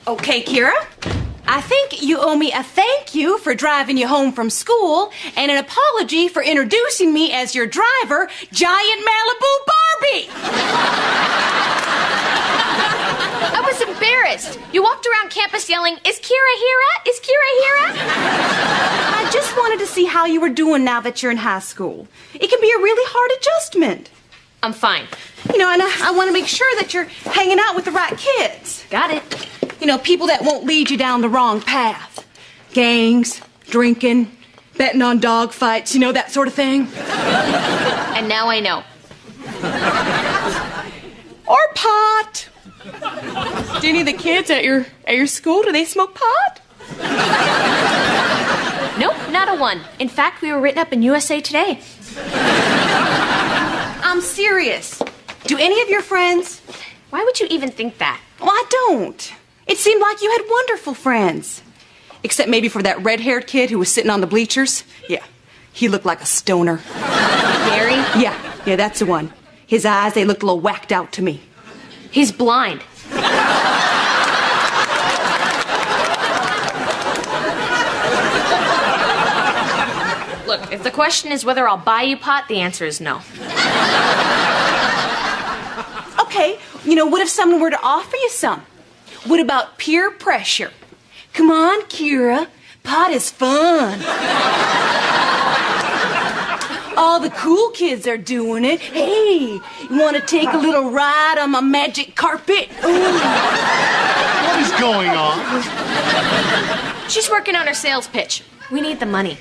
Okay, Kira, I think you owe me a thank you for driving you home from school and an apology for introducing me as your driver, Giant Malibu Barbie. I was embarrassed. You walked around campus yelling, "Is Kira here? Is Kira here?" I just wanted to see how you were doing now that you're in high school. It can be a really hard adjustment. I'm fine. You know, and I want to make sure that you're hanging out with the right kids. Got it. You know, people that won't lead you down the wrong path. Gangs, drinking, betting on dog fights, you know, that sort of thing. And now I know. Or pot. Do any of the kids at your school, do they smoke pot? Nope, not a one. In fact, we were written up in USA Today. I'm serious. Do any of your friends? Why would you even think that? Well, I don't. It seemed like you had wonderful friends. Except maybe for that red-haired kid who was sitting on the bleachers. Yeah, he looked like a stoner. Gary? Yeah, that's the one. His eyes, they looked a little whacked out to me. He's blind. Look, if the question is whether I'll buy you pot, the answer is no. Okay, you know, what if someone were to offer you some? What about peer pressure? Come on, Kira, pot is fun. All the cool kids are doing it. Hey, you want to take a little ride on my magic carpet? Ooh. What is going on? She's working on her sales pitch. We need the money.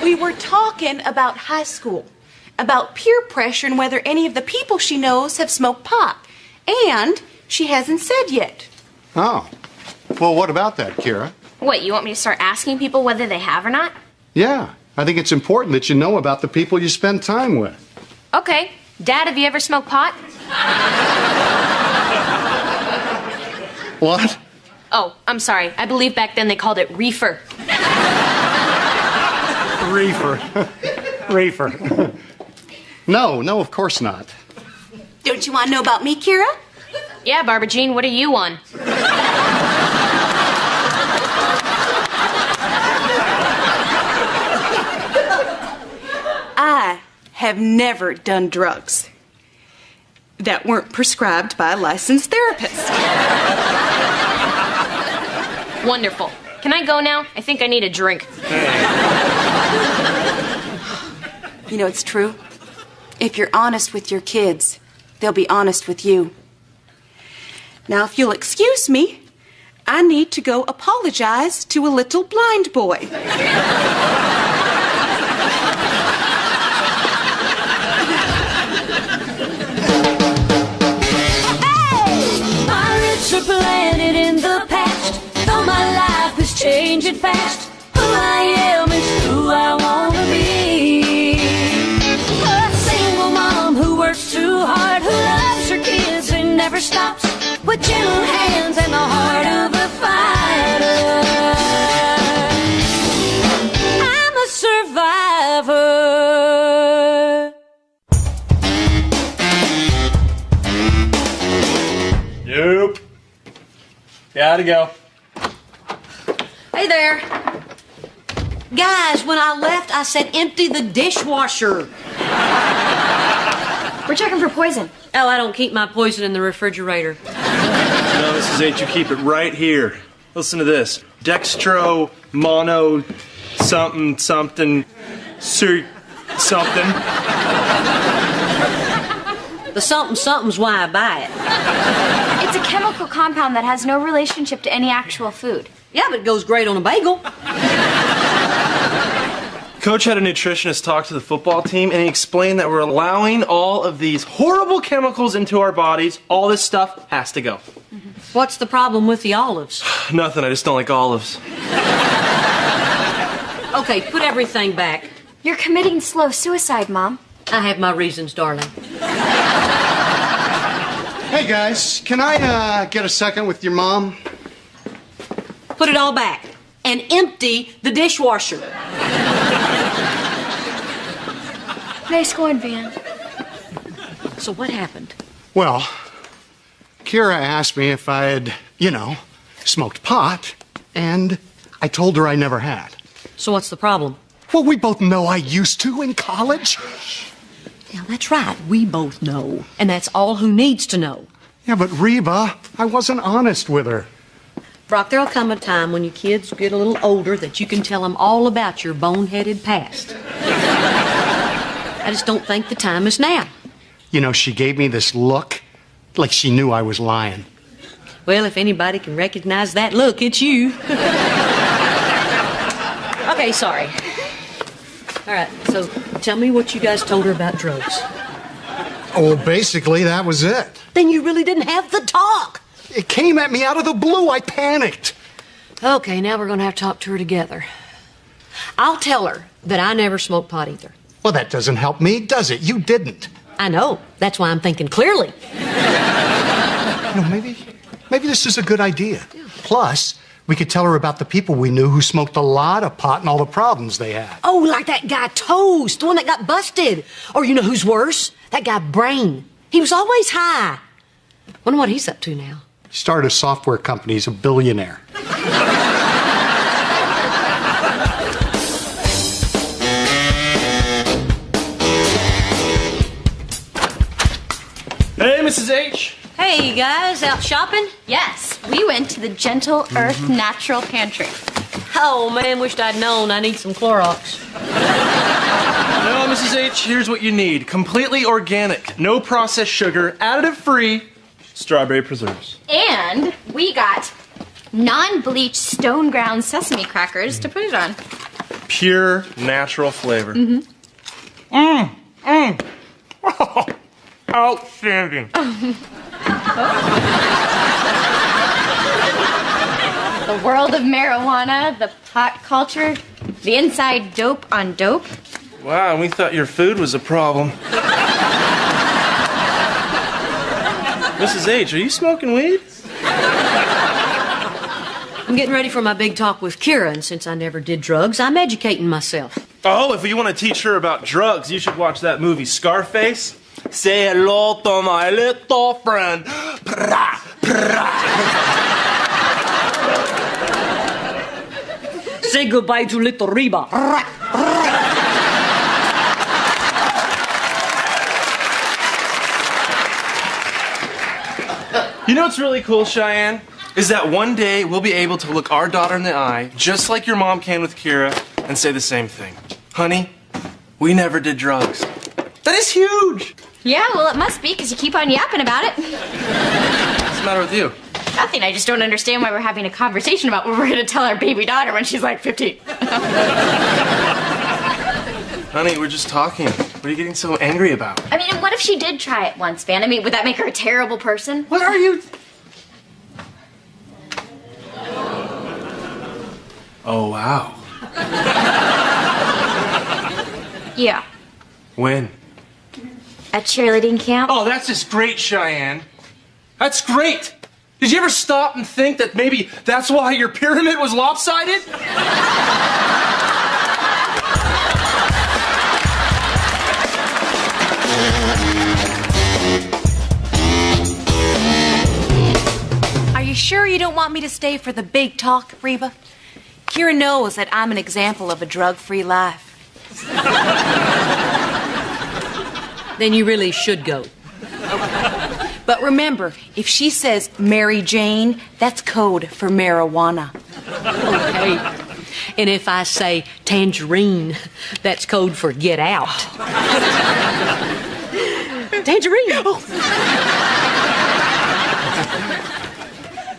We were talking about high school, about peer pressure and whether any of the people she knows have smoked pot. And she hasn't said yet. Oh. Well, what about that, Kira? What, you want me to start asking people whether they have or not? Yeah, I think it's important that you know about the people you spend time with. Okay. Dad, have you ever smoked pot? What? Oh, I'm sorry. I believe back then they called it reefer. Reefer. No, of course not. Don't you want to know about me, Kira? Yeah, Barbara Jean, what are you on? I have never done drugs that weren't prescribed by a licensed therapist. Wonderful. Can I go now? I think I need a drink. You know, it's true. If you're honest with your kids, they'll be honest with you. Now, if you'll excuse me, I need to go apologize to a little blind boy. Pirates are planted in the past, though my life is changing fast. Who I am is who I want to be. A single mom who works too hard, who loves her kids and never stops, with gentle hands and the heart of a fighter. I'm a survivor. Nope. Gotta go. Hey there. Guys, when I left, I said empty the dishwasher. We're checking for poison. Oh, I don't keep my poison in the refrigerator. No, Mrs. H, you keep it right here. Listen to this. Dextro, mono, something, something, something. The something's why I buy it. It's a chemical compound that has no relationship to any actual food. Yeah, but it goes great on a bagel. Coach had a nutritionist talk to the football team, and he explained that we're allowing all of these horrible chemicals into our bodies. All this stuff has to go. What's the problem with the olives? Nothing, I just don't like olives. Okay, put everything back. You're committing slow suicide, Mom. I have my reasons, darling. Hey, guys, can I get a second with your mom? Put it all back. And empty the dishwasher. Nice going, Van. So what happened? Well, Kira asked me if I had, smoked pot, and I told her I never had. So what's the problem? Well, we both know I used to in college. Yeah, that's right. We both know. And that's all who needs to know. Yeah, but Reba, I wasn't honest with her. Brock, there'll come a time when your kids get a little older that you can tell them all about your boneheaded past. I just don't think the time is now. She gave me this look like she knew I was lying. Well, if anybody can recognize that look, it's you. Okay, sorry. All right, so tell me what you guys told her about drugs. Oh, well, basically, that was it. Then you really didn't have the talk. It came at me out of the blue. I panicked. Okay, now we're going to have to talk to her together. I'll tell her that I never smoked pot either. Well, that doesn't help me, does it? You didn't. I know. That's why I'm thinking clearly. Maybe this is a good idea. Plus, we could tell her about the people we knew who smoked a lot of pot and all the problems they had. Oh, like that guy Toast, the one that got busted. Or you know who's worse? That guy Brain. He was always high. Wonder what he's up to now. He started a software company. He's a billionaire. Hey, Mrs. H. Hey, you guys, out shopping? Yes, we went to the Gentle Earth Natural Pantry. Oh, man, wished I'd known. I need some Clorox. No, Mrs. H, here's what you need. Completely organic, no processed sugar, additive-free, strawberry preserves. And we got non-bleached stone ground sesame crackers to put it on. Pure, natural flavor. Outstanding. The world of marijuana, the pot culture, the inside dope on dope. Wow, we thought your food was a problem. Mrs. H, are you smoking weed? I'm getting ready for my big talk with Kira, and since I never did drugs, I'm educating myself. Oh, if you want to teach her about drugs, you should watch that movie Scarface. Say hello to my little friend. Pra, pra. Say goodbye to little Reba. You know what's really cool, Cheyenne? Is that one day we'll be able to look our daughter in the eye, just like your mom can with Kira, and say the same thing. Honey, we never did drugs. That is huge! Yeah, well, it must be, because you keep on yapping about it. What's the matter with you? Nothing. I just don't understand why we're having a conversation about what we're going to tell our baby daughter when she's like 15. Honey, we're just talking. What are you getting so angry about? I mean, what if she did try it once, Van? I mean, would that make her a terrible person? What are you... Oh, wow. Yeah. When? At cheerleading camp? Oh, that's just great, Cheyenne. That's great. Did you ever stop and think that maybe that's why your pyramid was lopsided? Are you sure you don't want me to stay for the big talk, Reba? Kira knows that I'm an example of a drug-free life. Then you really should go. But remember, if she says Mary Jane, that's code for marijuana. Okay. And if I say tangerine, that's code for get out. Tangerine. Oh.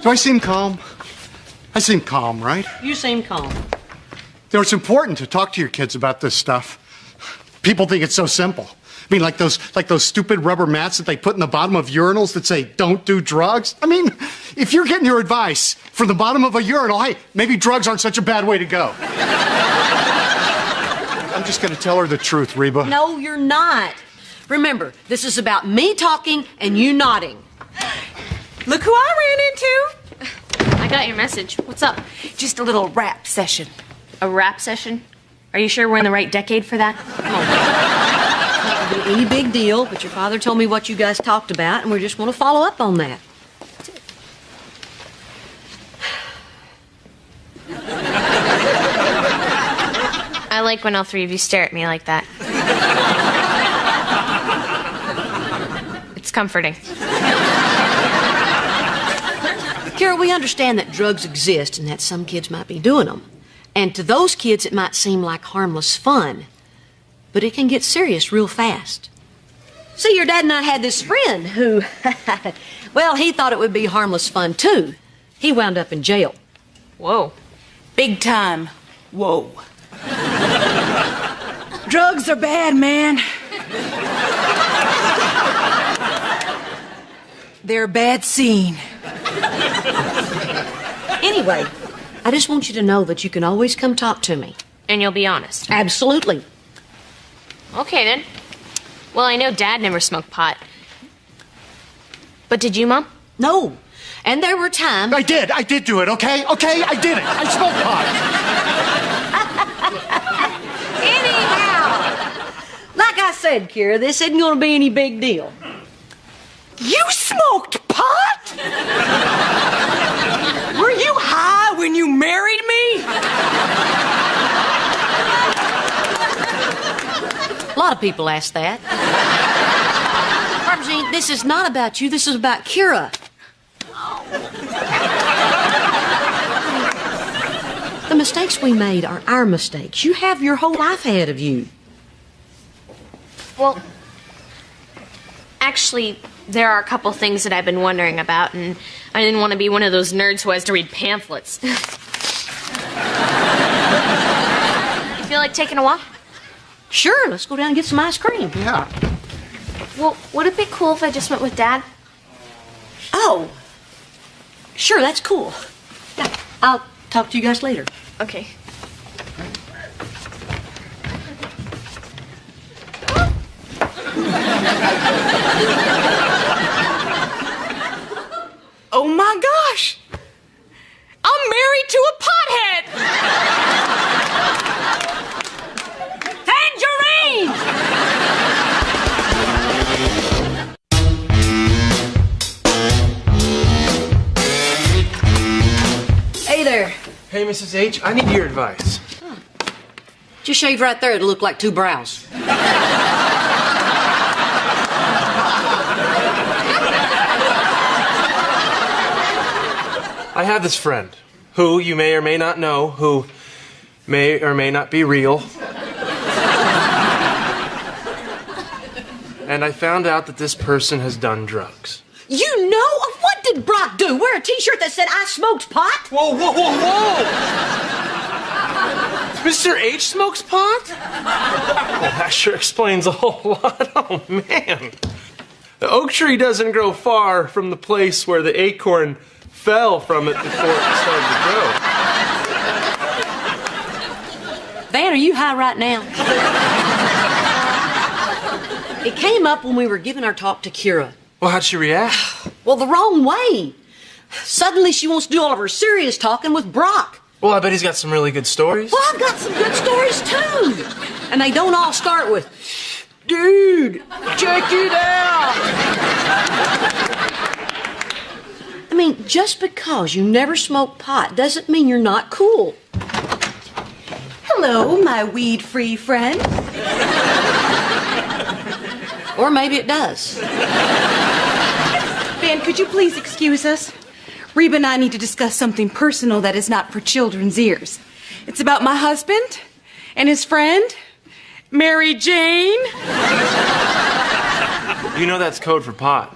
Do I seem calm? I seem calm, right? You seem calm. It's important to talk to your kids about this stuff. People think it's so simple. I mean, like those stupid rubber mats that they put in the bottom of urinals that say, don't do drugs. I mean, if you're getting your advice from the bottom of a urinal, hey, maybe drugs aren't such a bad way to go. I'm just going to tell her the truth, Reba. No, you're not. Remember, this is about me talking and you nodding. Look who I ran into. I got your message. What's up? Just a little rap session. A rap session? Are you sure we're in the right decade for that? Come be any big deal, but your father told me what you guys talked about, and we just want to follow up on that. I like when all three of you stare at me like that. It's comforting. Kara, we understand that drugs exist and that some kids might be doing them. And to those kids, it might seem like harmless fun. But it can get serious real fast. See, your dad and I had this friend who, well, he thought it would be harmless fun, too. He wound up in jail. Whoa. Big time. Whoa. Drugs are bad, man. They're a bad scene. Anyway, I just want you to know that you can always come talk to me. And you'll be honest. Absolutely. Okay, then. Well, I know Dad never smoked pot. But did you, Mom? No. And there were times... I did do it, okay? Okay, I did it. I smoked pot. Anyhow, like I said, Kira, this isn't going to be any big deal. You smoked pot? Were you high when you married me? A lot of people ask that. Barbara Jean, this is not about you. This is about Kira. The mistakes we made are our mistakes. You have your whole life ahead of you. Well, actually, there are a couple things that I've been wondering about, and I didn't want to be one of those nerds who has to read pamphlets. You feel like taking a walk? Sure, let's go down and get some ice cream. Yeah. Well, would it be cool if I just went with Dad? Oh, sure, that's cool. Yeah, I'll talk to you guys later. Okay. Oh my gosh! I'm married to a pothead! Tangerine! Hey there. Hey, Mrs. H, I need your advice. Just shave right there. It'll look like two brows. I have this friend who you may or may not know, who may or may not be real. And I found out that this person has done drugs. You know? What did Brock do? Wear a t-shirt that said, I smoked pot? Whoa, whoa, whoa, whoa! Mr. H smokes pot? Well, that sure explains a whole lot. Oh, man. The oak tree doesn't grow far from the place where the acorn fell from it before it started to grow. Van, are you high right now? It came up when we were giving our talk to Kira. Well, how'd she react? Well, the wrong way. Suddenly she wants to do all of her serious talking with Brock. Well, I bet he's got some really good stories. Well, I've got some good stories, too. And they don't all start with, dude, check it out. I mean, just because you never smoked pot doesn't mean you're not cool. Hello, my weed-free friend. Or maybe it does. Ben, could you please excuse us? Reba and I need to discuss something personal that is not for children's ears. It's about my husband and his friend, Mary Jane. You know that's code for pot.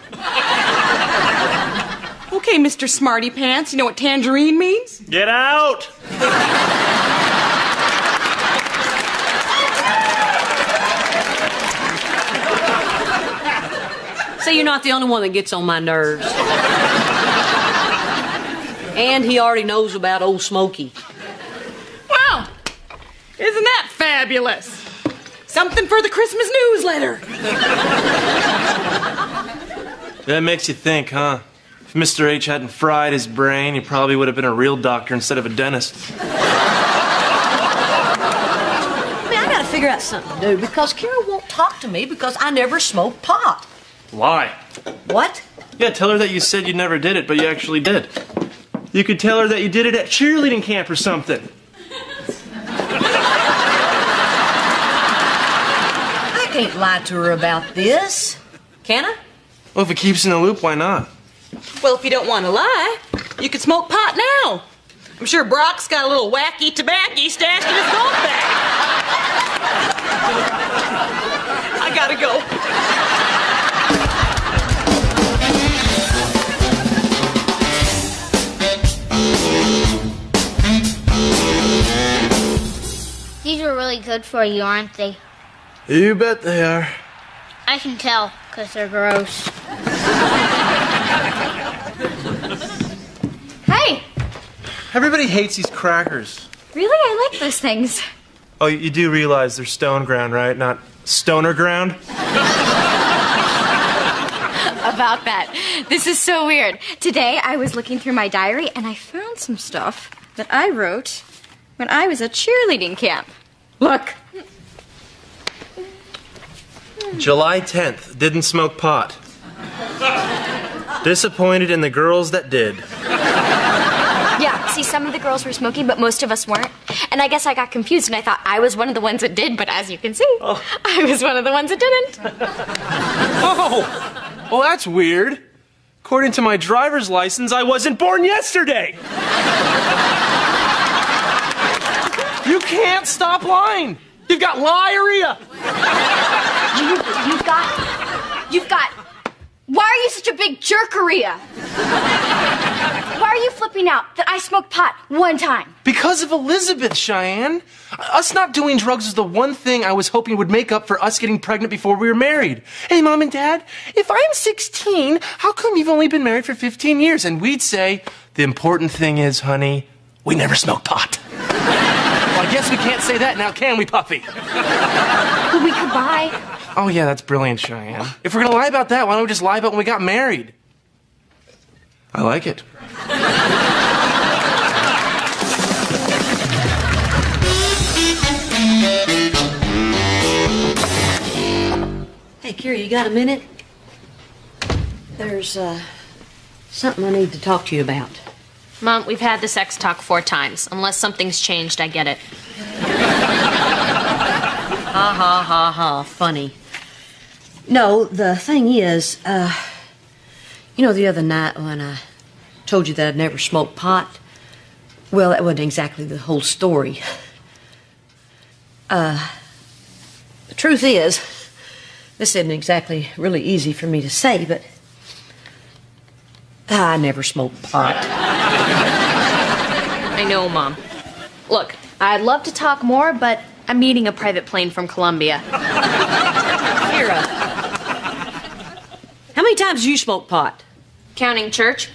Okay, Mr. Smarty Pants, you know what tangerine means? Get out! So you're not the only one that gets on my nerves. And he already knows about old Smokey. Well, isn't that fabulous? Something for the Christmas newsletter. That makes you think, huh? If Mr. H hadn't fried his brain, he probably would have been a real doctor instead of a dentist. I mean, I gotta figure out something to do because Kira won't talk to me because I never smoked pot. Lie. What? Yeah, tell her that you said you never did it, but you actually did. You could tell her that you did it at cheerleading camp or something. I can't lie to her about this. Can I? Well, if it keeps in the loop, why not? Well, if you don't want to lie, you could smoke pot now. I'm sure Brock's got a little wacky tobacco stashed in his golf bag. I gotta go. These are really good for you, aren't they? You bet they are. I can tell, because they're gross. Hey! Everybody hates these crackers. Really? I like those things. Oh, you do realize they're stone ground, right? Not stoner ground? About that. This is so weird. Today I was looking through my diary and I found some stuff that I wrote when I was at cheerleading camp. Look. July 10th, didn't smoke pot. Disappointed in the girls that did. Yeah, see, some of the girls were smoking, but most of us weren't. And I guess I got confused, and I thought I was one of the ones that did, but as you can see, I was one of the ones that didn't. Oh, well, that's weird. According to my driver's license, I wasn't born yesterday. You can't stop lying. You've got liarrhea. You've got. Why are you such a big jerkeria? Why are you flipping out that I smoked pot one time? Because of Elizabeth, Cheyenne. Us not doing drugs is the one thing I was hoping would make up for us getting pregnant before we were married. Hey, Mom and Dad, if I'm 16, how come you've only been married for 15 years? And we'd say, the important thing is, honey, we never smoked pot. Well, I guess we can't say that now, can we, Puffy? But we could buy. Oh, yeah, that's brilliant, Cheyenne. If we're gonna lie about that, why don't we just lie about when we got married? I like it. Hey, Kira, you got a minute? There's, something I need to talk to you about. Mom, we've had the sex talk 4 times. Unless something's changed, I get it. Ha ha ha ha, funny. No, the thing is, you know, the other night when I told you that I'd never smoked pot, well, that wasn't exactly the whole story. The truth is, this isn't exactly really easy for me to say, but I never smoked pot. I know, Mom. Look, I'd love to talk more, but I'm meeting a private plane from Colombia. Kira, how many times do you smoke pot? Counting church?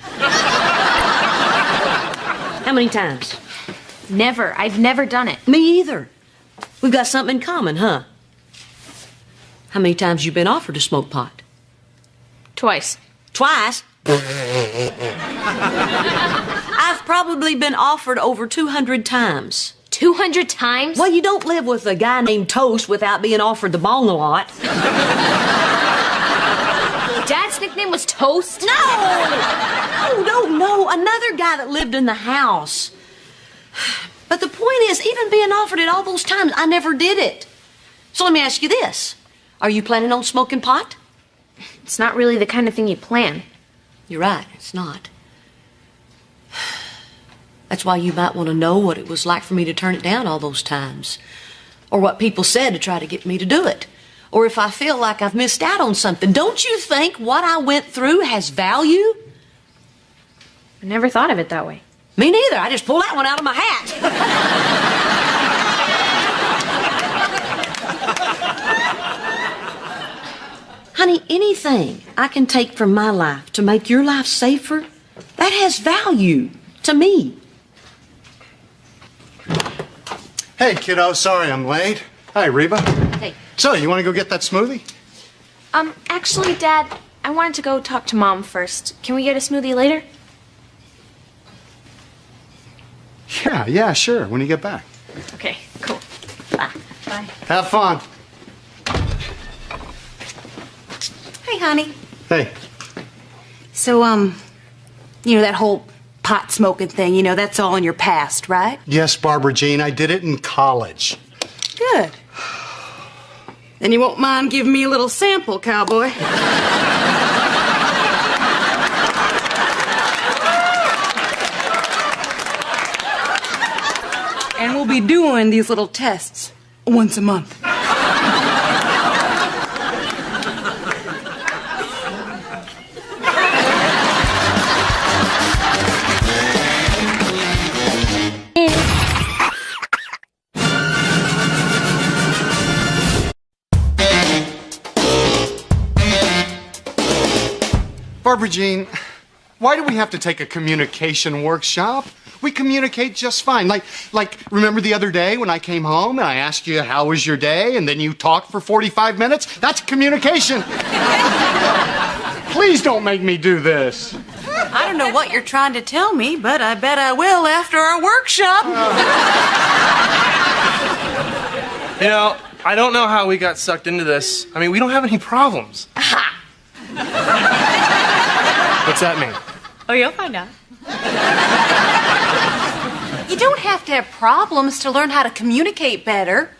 How many times? Never. I've never done it. Me either. We've got something in common, huh? How many times you been offered to smoke pot? Twice. Twice? I've probably been offered over 200 times. 200 times? Well, you don't live with a guy named Toast without being offered the bong a lot. Dad's nickname was Toast? No! No. Another guy that lived in the house. But the point is, even being offered it all those times, I never did it. So let me ask you this. Are you planning on smoking pot? It's not really the kind of thing you plan. You're right, it's not. That's why you might want to know what it was like for me to turn it down all those times. Or what people said to try to get me to do it. Or if I feel like I've missed out on something. Don't you think what I went through has value? I never thought of it that way. Me neither. I just pulled that one out of my hat. Honey, anything I can take from my life to make your life safer, that has value to me. Hey, kiddo, sorry I'm late. Hi, Reba. Hey. So, you want to go get that smoothie? Actually, Dad, I wanted to go talk to Mom first. Can we get a smoothie later? Yeah, sure, when you get back. Okay, cool. Bye. Bye. Have fun. Hey, honey. Hey. So, that whole pot smoking thing, that's all in your past, right? Yes, Barbara Jean, I did it in college. Good. Then you won't mind giving me a little sample, cowboy. And we'll be doing these little tests once a month. Barbara Jean, why do we have to take a communication workshop? We communicate just fine. Like, remember the other day when I came home and I asked you, how was your day? And then you talked for 45 minutes? That's communication. Please don't make me do this. I don't know what you're trying to tell me, but I bet I will after our workshop. I don't know how we got sucked into this. I mean, we don't have any problems. What's that mean? Oh, you'll find out. You don't have to have problems to learn how to communicate better.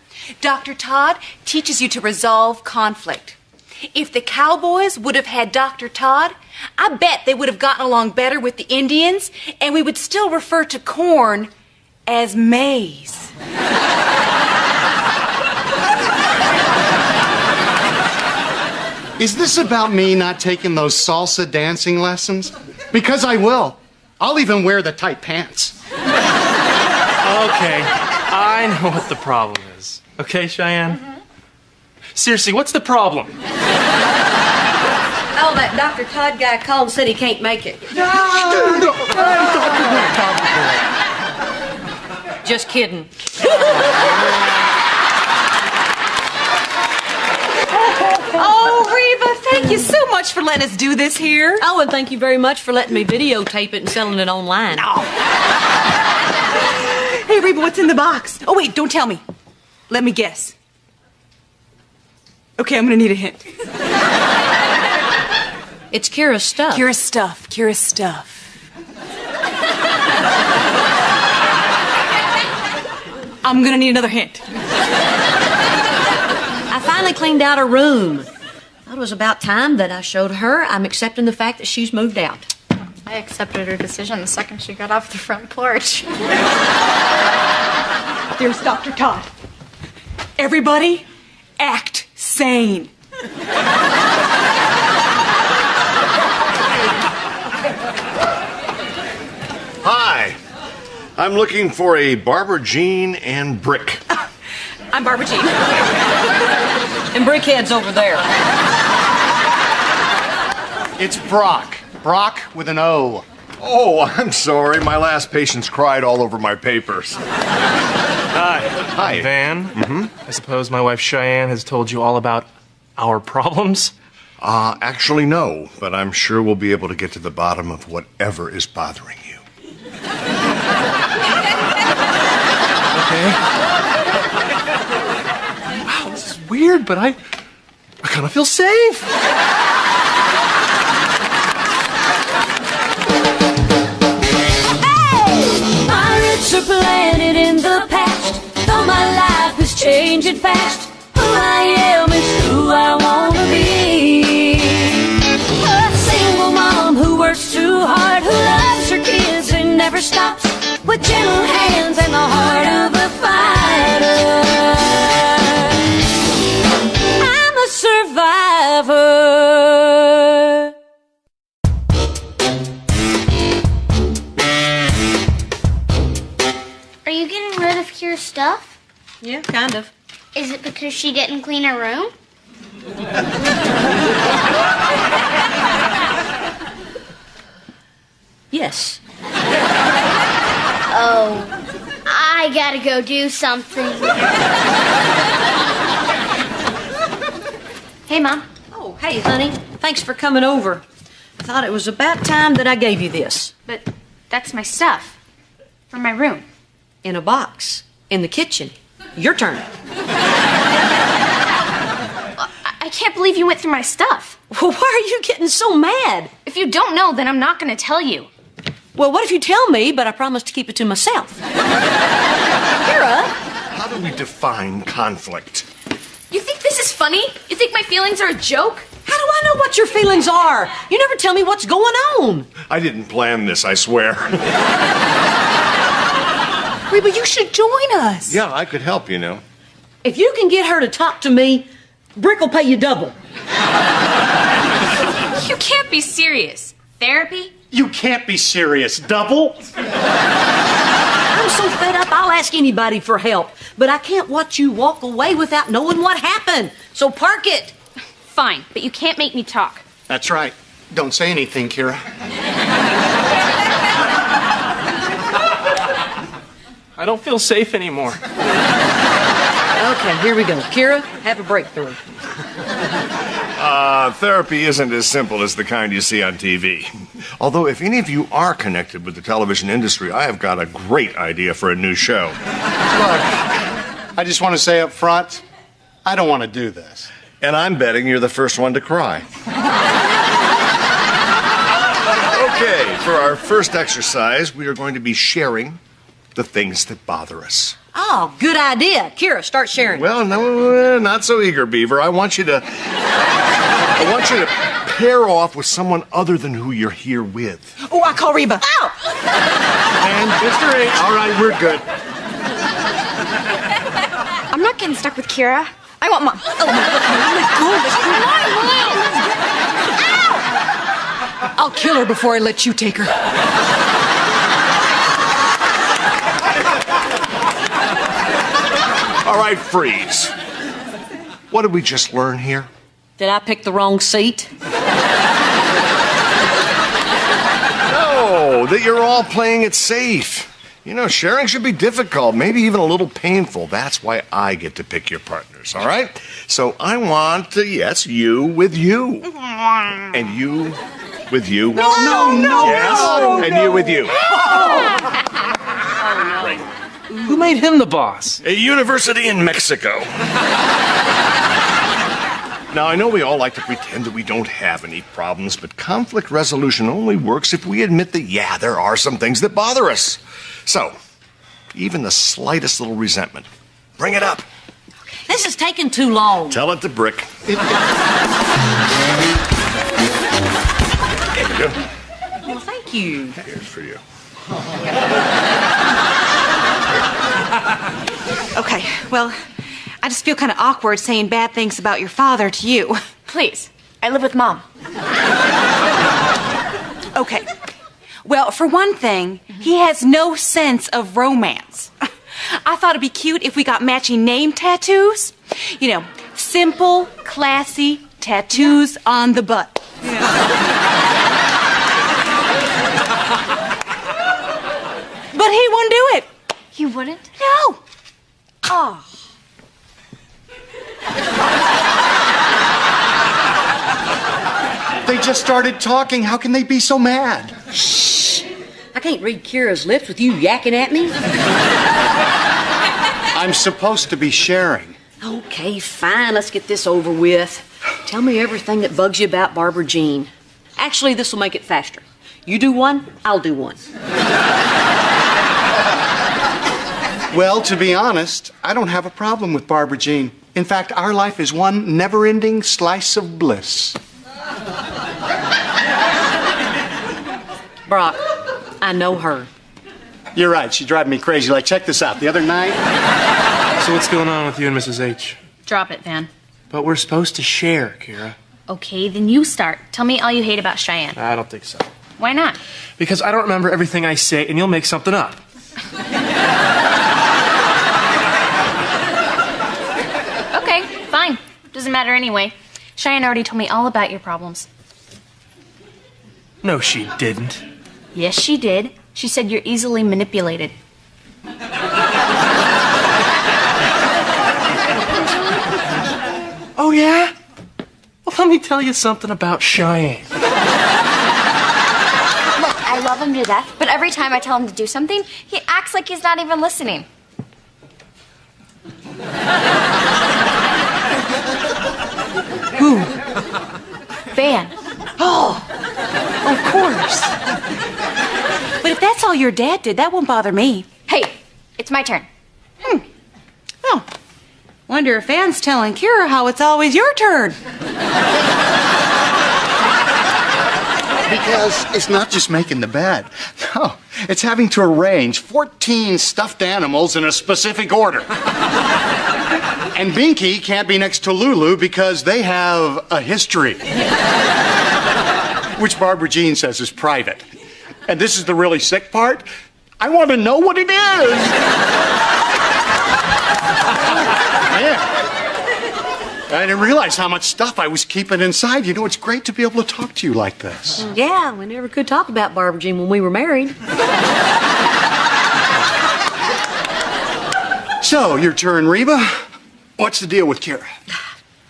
Dr. Todd teaches you to resolve conflict. If the cowboys would have had Dr. Todd, I bet they would have gotten along better with the Indians, and we would still refer to corn as maize. Is this about me not taking those salsa dancing lessons? Because I will. I'll even wear the tight pants. Okay, I know what the problem is. Okay, Cheyenne? Seriously, what's the problem? Oh, that Dr. Todd guy called and said he can't make it. Just kidding. Oh, Reba, thank you so much for letting us do this here. Oh, and thank you very much for letting me videotape it and selling it online. Hey, Reba, what's in the box? Oh, wait, don't tell me. Let me guess. Okay, I'm gonna need a hint. It's Kira's stuff. Kira's stuff. Kira's stuff. I'm gonna need another hint. I finally cleaned out her room. Thought it was about time that I showed her I'm accepting the fact that she's moved out. I accepted her decision the second she got off the front porch. There's Dr. Todd. Everybody, act sane. Hi. I'm looking for a Barbara Jean and Brick. I'm Barbara Jean. And Brickhead's over there. It's Brock. Brock with an O. Oh, I'm sorry. My last patient's cried all over my papers. Hi. Hi. Van. Mm-hmm. I suppose my wife Cheyenne has told you all about our problems? Actually, no. But I'm sure we'll be able to get to the bottom of whatever is bothering you. Okay. Wow, this is weird, but I kind of feel safe. Pirates are planted in the past, though my life is changing fast. Who I am is who I wanna be. A single mom who works too hard, who loves her kids and never stops, with gentle hands and the heart of a fighter. I'm a survivor. Are you getting rid of Kira's stuff? Yeah, kind of. Is it because she didn't clean her room? Yes. Oh, I gotta go do something. Hey, Mom. Oh, hey, honey. Thanks for coming over. I thought it was about time that I gave you this. But that's my stuff. From my room. In a box. In the kitchen. Your turn. believe you went through my stuff. Well, why are you getting so mad? If you don't know, then I'm not going to tell you. Well, what if you tell me, but I promise to keep it to myself? Kira? How do we define conflict? You think this is funny? You think my feelings are a joke? How do I know what your feelings are? You never tell me what's going on. I didn't plan this, I swear. Reba, you should join us. Yeah, I could help, you know. If you can get her to talk to me, Brick will pay you double. You can't be serious. Therapy? You can't be serious. Double? I'm so fed up, I'll ask anybody for help. But I can't watch you walk away without knowing what happened. So park it. Fine, but you can't make me talk. That's right. Don't say anything, Kira. I don't feel safe anymore. Okay, here we go. Kira, have a breakthrough. Therapy isn't as simple as the kind you see on TV. Although, if any of you are connected with the television industry, I have got a great idea for a new show. Look, I just want to say up front, I don't want to do this. And I'm betting you're the first one to cry. Okay, for our first exercise, we are going to be sharing the things that bother us. Oh, good idea. Kira, start sharing. Well, no, not so eager, Beaver. I want you to pair off with someone other than who you're here with. Oh, I call Reba. Ow! And Mr. H. All right, we're good. I'm not getting stuck with Kira. I want Mom. I'll kill her before I let you take her. All right, freeze. What did we just learn here? Did I pick the wrong seat? Oh, that you're all playing it safe. You know, sharing should be difficult, maybe even a little painful. That's why I get to pick your partners, all right? So I want, yes, you with you. And you with you. No. Yes, and you with you. Who made him the boss? A university in Mexico. Now, I know we all like to pretend that we don't have any problems, but conflict resolution only works if we admit that, yeah, there are some things that bother us. So, even the slightest little resentment, bring it up. This is taking too long. Tell it to Brick. There you go. Well, thank you. Here's for you. Okay, well, I just feel kind of awkward saying bad things about your father to you. Please, I live with Mom. Okay. Well, for one thing, he has no sense of romance. I thought it'd be cute if we got matching name tattoos. You know, simple, classy tattoos on the butt. But he wouldn't do it. You wouldn't? No. Oh. They just started talking. How can they be so mad? Shh. I can't read Kira's lips with you yakking at me. I'm supposed to be sharing. Okay, fine. Let's get this over with. Tell me everything that bugs you about Barbara Jean. Actually, this will make it faster. You do one, I'll do one. Well, to be honest, I don't have a problem with Barbara Jean. In fact, our life is one never-ending slice of bliss. Brock, I know her. You're right. She's driving me crazy. Like, check this out. The other night... So what's going on with you and Mrs. H? Drop it, Van. But we're supposed to share, Kira. Okay, then you start. Tell me all you hate about Cheyenne. I don't think so. Why not? Because I don't remember everything I say, and you'll make something up. Okay, fine. Doesn't matter anyway. Cheyenne already told me all about your problems. No, she didn't. Yes, she did. She said you're easily manipulated. Oh, yeah? Well, let me tell you something about Cheyenne. Look, I love him to death, but every time I tell him to do something, he acts like he's not even listening. Ooh, your dad did. That won't bother me. Hey, it's my turn. Oh, wonder if Anne's telling Kira how it's always your turn. Because it's not just making the bed. No, it's having to arrange 14 stuffed animals in a specific order. And Binky can't be next to Lulu because they have a history. Which Barbara Jean says is private. And this is the really sick part. I want to know what it is. Man. I didn't realize how much stuff I was keeping inside. You know, it's great to be able to talk to you like this. Yeah, we never could talk about Barbara Jean when we were married. So, your turn, Reba. What's the deal with Kira?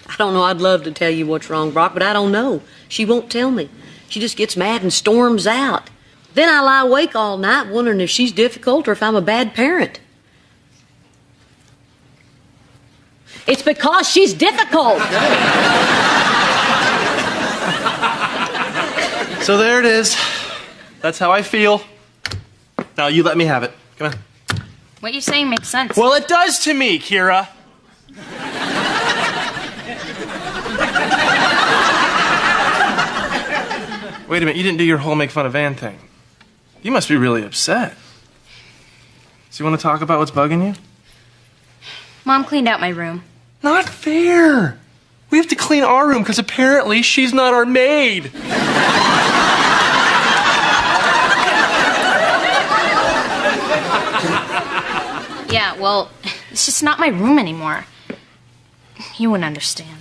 I don't know. I'd love to tell you what's wrong, Brock, but I don't know. She won't tell me. She just gets mad and storms out. Then I lie awake all night wondering if she's difficult or if I'm a bad parent. It's because she's difficult. So there it is. That's how I feel. Now you let me have it. Come on. What you're saying makes sense. Well, it does to me, Kira. Wait a minute, you didn't do your whole make fun of Ann thing. You must be really upset. So you want to talk about what's bugging you? Mom cleaned out my room. Not fair. We have to clean our room because apparently she's not our maid. Yeah, well, it's just not my room anymore. You wouldn't understand.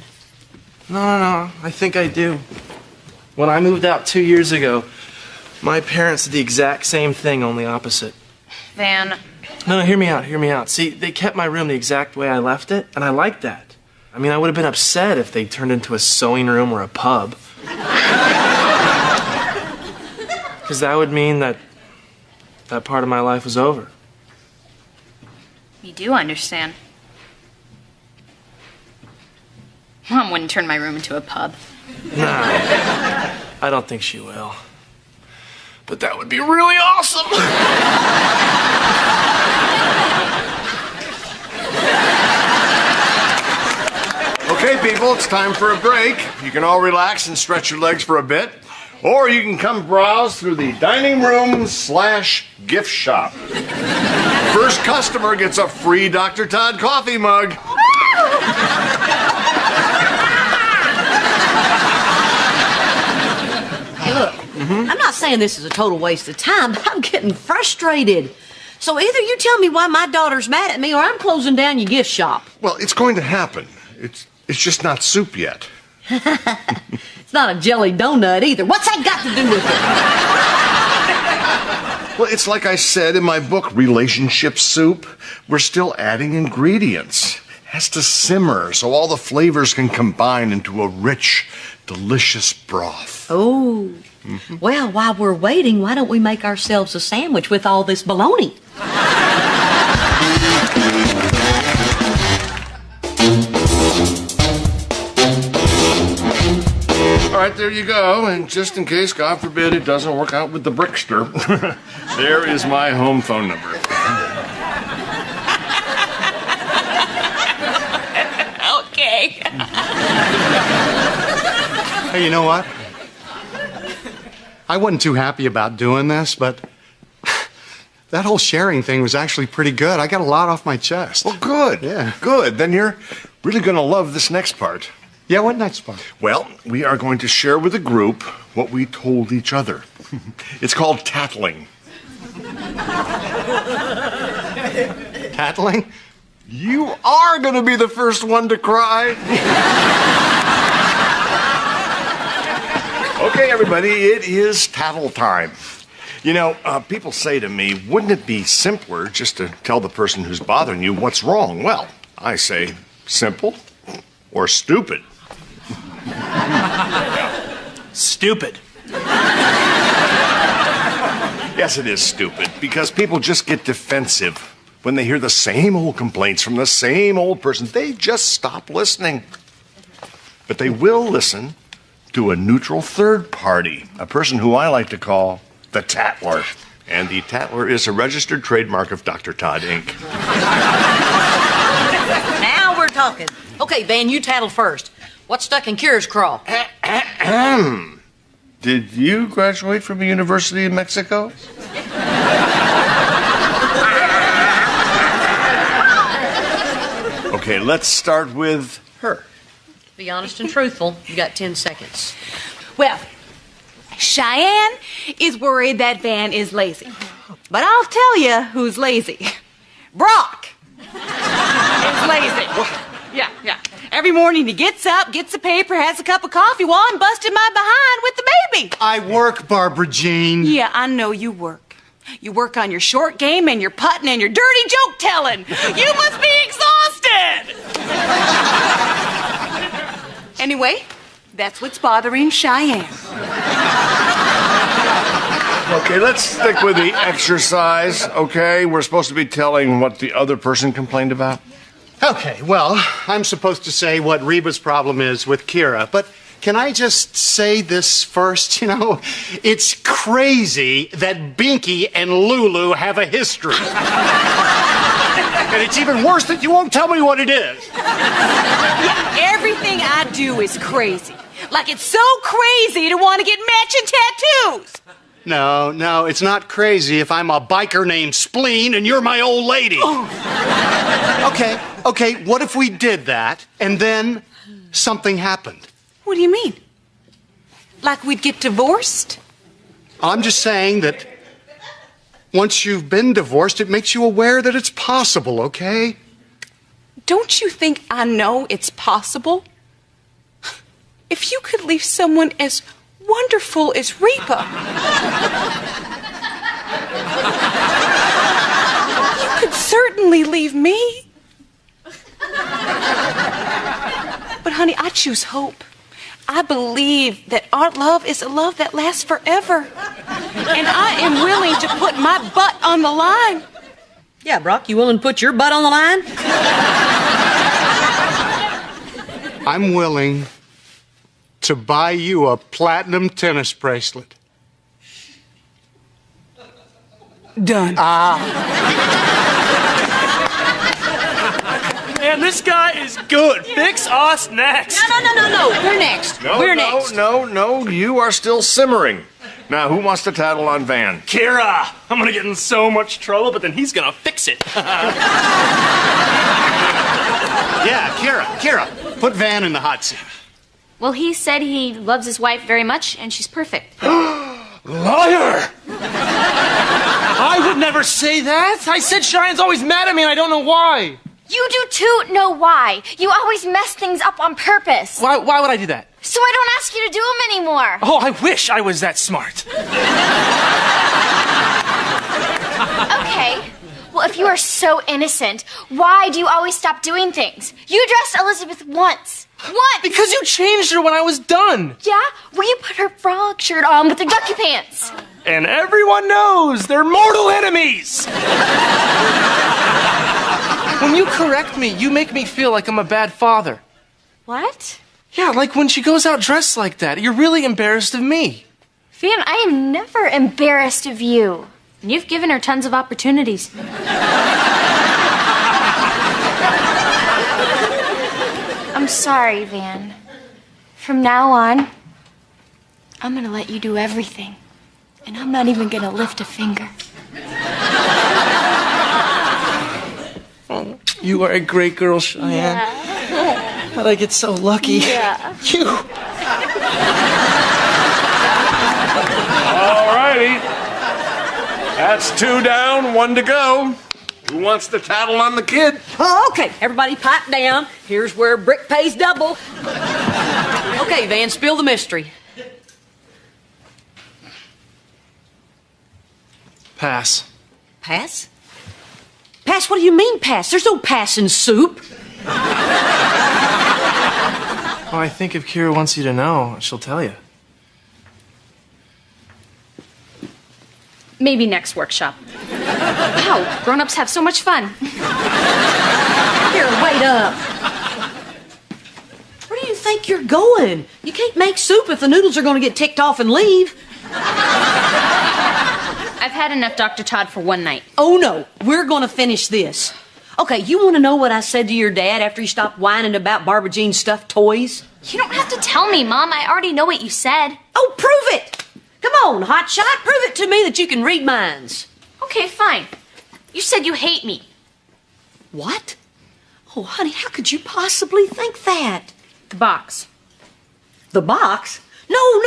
No. I think I do. When I moved out 2 years ago, my parents did the exact same thing, only opposite. Van. No, hear me out. See, they kept my room the exact way I left it, and I liked that. I mean, I would have been upset if they turned into a sewing room or a pub. Because that would mean that part of my life was over. You do understand. Mom wouldn't turn my room into a pub. Nah, I don't think she will. But that would be really awesome. Okay, people, it's time for a break. You can all relax and stretch your legs for a bit. Or you can come browse through the dining room / gift shop. First customer gets a free Dr. Todd coffee mug. Hey, look, I'm not saying this is a total waste of time, but I'm getting frustrated. So either you tell me why my daughter's mad at me or I'm closing down your gift shop. Well, it's going to happen. It's just not soup yet. It's not a jelly donut either. What's that got to do with it? Well, it's like I said in my book, Relationship Soup. We're still adding ingredients. It has to simmer so all the flavors can combine into a rich, delicious broth. Oh. Well, while we're waiting, why don't we make ourselves a sandwich with all this bologna? All right, there you go. And just in case, God forbid, it doesn't work out with the brickster, there is my home phone number. Okay. Hey, you know what? I wasn't too happy about doing this, but that whole sharing thing was actually pretty good. I got a lot off my chest. Well, good. Yeah. Good. Then you're really going to love this next part. Yeah, what next part? Well, we are going to share with the group what we told each other. It's called tattling. Tattling? You are going to be the first one to cry. Okay, everybody, it is tattle time. You know, people say to me, wouldn't it be simpler just to tell the person who's bothering you what's wrong? Well, I say simple or stupid. Stupid. Yes, it is stupid, because people just get defensive when they hear the same old complaints from the same old person. They just stop listening. But they will listen to a neutral third party, a person who I like to call the tattler. And the Tattler is a registered trademark of Dr. Todd, Inc. Now we're talking. Okay, Van, you tattle first. What's stuck in Kira's craw? Did you graduate from a university in Mexico? Okay, let's start with her. Be honest and truthful. You got 10 seconds. Well, Cheyenne is worried that Van is lazy. But I'll tell you who's lazy. Brock is lazy. Yeah. Every morning he gets up, gets a paper, has a cup of coffee while I'm busting my behind with the baby. I work, Barbara Jean. Yeah, I know you work. You work on your short game and your putting and your dirty joke telling. You must be exhausted. Anyway, that's what's bothering Cheyenne. Okay, let's stick with the exercise, okay? We're supposed to be telling what the other person complained about. Okay, well, I'm supposed to say what Reba's problem is with Kira, but can I just say this first? You know, it's crazy that Binky and Lulu have a history. And it's even worse that you won't tell me what it is. Yeah, everything I do is crazy. Like it's so crazy to want to get matching tattoos. No, it's not crazy if I'm a biker named Spleen and you're my old lady. Oh. Okay, what if we did that and then something happened? What do you mean? Like we'd get divorced? I'm just saying that once you've been divorced, it makes you aware that it's possible, okay? Don't you think I know it's possible? If you could leave someone as wonderful as Reba, you could certainly leave me. But honey, I choose hope. I believe that our love is a love that lasts forever. And I am willing to put my butt on the line. Yeah, Brock, you willing to put your butt on the line? I'm willing to buy you a platinum tennis bracelet. Done. Man, this guy is good. Fix us next. No. We're next. We're next. No, you are still simmering. Now, who wants to tattle on Van? Kira, I'm gonna get in so much trouble, but then he's gonna fix it. Yeah, Kira, put Van in the hot seat. Well, he said he loves his wife very much, and she's perfect. Liar! I would never say that. I said Cheyenne's always mad at me, and I don't know why. You do too know why. You always mess things up on purpose. Why would I do that? So I don't ask you to do them anymore. Oh, I wish I was that smart. Okay. Well, if you are so innocent, why do you always stop doing things? You dressed Elizabeth once. Once! Because you changed her when I was done. Yeah? Where you put her frog shirt on with the ducky pants. And everyone knows they're mortal enemies. When you correct me, you make me feel like I'm a bad father. What? Yeah, like when she goes out dressed like that, you're really embarrassed of me. Van, I am never embarrassed of you. And you've given her tons of opportunities. I'm sorry, Van. From now on, I'm gonna let you do everything. And I'm not even gonna lift a finger. You are a great girl, Cheyenne. Yeah. But I get so lucky. Yeah. You. All righty. That's 2 down, 1 to go. Who wants to tattle on the kid? Oh, okay, everybody pipe down. Here's where brick pays double. Okay, Van, spill the mystery. Pass. Pass? Pass? What do you mean pass? There's no pass in soup. Well, I think if Kira wants you to know, she'll tell you. Maybe next workshop. Wow, grown-ups have so much fun. Here, wait up. Where do you think you're going? You can't make soup if the noodles are going to get ticked off and leave. I've had enough Dr. Todd for one night. Oh, no. We're going to finish this. Okay, you want to know what I said to your dad after he stopped whining about Barbara Jean's stuffed toys? You don't have to tell me, Mom. I already know what you said. Oh, prove it! Come on, hotshot. Prove it to me that you can read minds. Okay, fine. You said you hate me. What? Oh, honey, how could you possibly think that? The box. The box? No,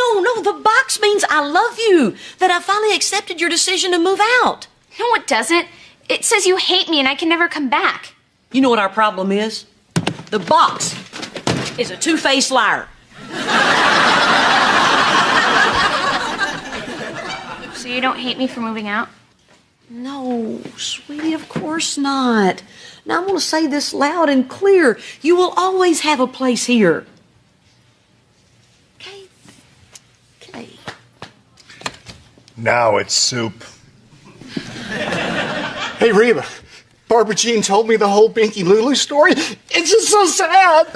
the box means I love you, that I finally accepted your decision to move out. No, it doesn't. It says you hate me and I can never come back. You know what our problem is? The box is a two-faced liar. So you don't hate me for moving out? No, sweetie, of course not. Now I'm going to say this loud and clear. You will always have a place here. Okay. Now it's soup. Hey, Reba, Barbara Jean told me the whole Binky Lulu story. It's just so sad.